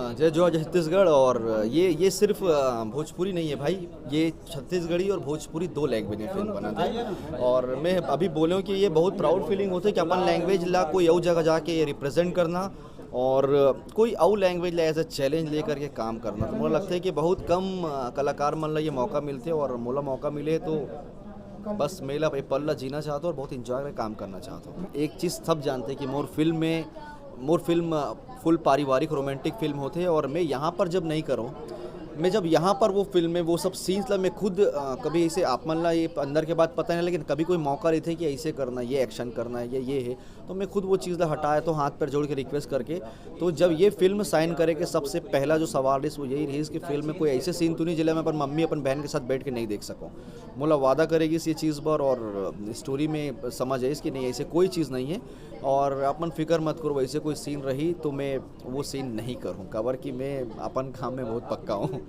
जय जोहार जय छत्तीसगढ़। और ये सिर्फ भोजपुरी नहीं है भाई, ये छत्तीसगढ़ी और भोजपुरी दो लैंग्वेज में फिल्म बना था। और मैं अभी बोलूँ कि ये बहुत प्राउड फीलिंग होती है कि अपन लैंग्वेज ला कोई और जगह जाके रिप्रेजेंट करना और कोई और लैंग्वेज ला एज ए चैलेंज लेकर के काम करना। तो मुझे लगता है कि बहुत कम कलाकार मन ला ये मौका मिलते और मोला मौका मिले तो बस मेला ये पल ला जीना चाहता हूँ और बहुत इंजॉय में काम करना चाहता हूँ। एक चीज़ सब जानते हैं कि मोर फिल्म फुल पारिवारिक रोमांटिक फिल्म होते हैं और मैं यहाँ पर जब नहीं करूँ, मैं जब यहाँ पर वो फिल्म में वो सब सीन्स ला मैं खुद कभी ऐसे आप मन ला ये अंदर के बाद पता नहीं, लेकिन कभी कोई मौका रहता है कि ऐसे करना, ये एक्शन करना है, ये है, तो मैं खुद वो चीज़ ला हटाया तो हाथ पैर जोड़ के रिक्वेस्ट करके। तो जब ये फिल्म साइन करे के सबसे पहला जो सवाल है वो यही रही कि फिल्म में कोई ऐसे सीन तो नहीं जिला मैं अपन मम्मी अपन बहन के साथ बैठ के नहीं देख सकूँ। मोला वादा करेगी इस ये चीज़ पर और स्टोरी में समझ है इसकी नहीं ऐसे कोई चीज़ नहीं है और अपन फिक्र मत करो, वैसे कोई सीन रही तो मैं वो सीन नहीं करूँ कवर कि मैं अपन काम में बहुत पक्का हूँ।